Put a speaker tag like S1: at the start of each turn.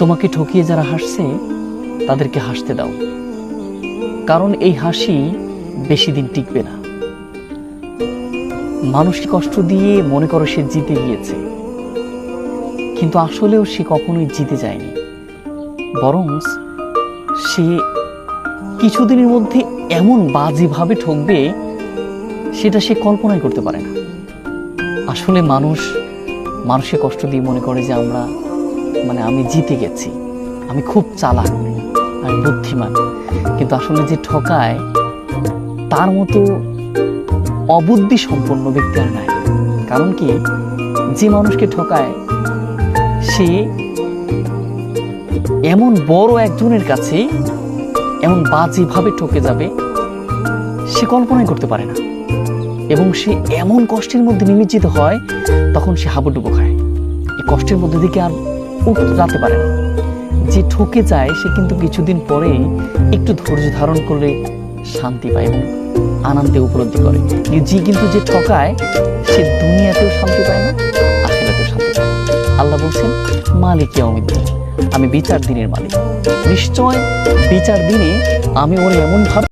S1: তোমাকে ঠকিয়ে যারা হাসছে তাদেরকে হাসতে দাও, কারণ এই হাসি বেশি দিন টিকবে না। মানুষকে কষ্ট দিয়ে মনে করো সে জিতে গিয়েছে, কিন্তু আসলেও সে কখনোই জিতে যায়নি, বরং সে কিছুদিনের মধ্যে এমন বাজেভাবে ঠকবে সেটা সে কল্পনাই করতে পারে না। আসলে মানুষকে কষ্ট দিয়ে মনে করে যে আমি জিতে গেছি, আমি খুব চালাক, আমি বুদ্ধিমান, কিন্তু আসলে যে ঠকায় তার মতো অবুদ্ধি সম্পন্ন ব্যক্তি আর নাই। কারণ কি, যে মানুষকে ঠকায় সে এমন বড় একজনের কাছে এমন বাজেভাবে ঠকে যাবে সে কল্পনাই করতে পারে না, এবং সে এমন কষ্টের মধ্যে নিমজ্জিত হয় তখন সে হাবুডুবু খায়, এই কষ্টের মধ্যে থেকে আর উঠতে পারে না। যে ঠকে যায় সে কিন্তু কিছুদিন পরেই একটু ধৈর্য ধারণ করলে শান্তি পায় এবং আনন্দে উপলব্ধি করে। যে ঠকায় সে দুনিয়াতেও শান্তি পায় না, আখিরাতেও শান্তি পায়। আল্লাহ বলছেন, মালিক ইয়াউমিদ্দিন, আমি বিচার দিনের মালিক, নিশ্চয় বিচার দিনে আমি ওর এমন ভাবে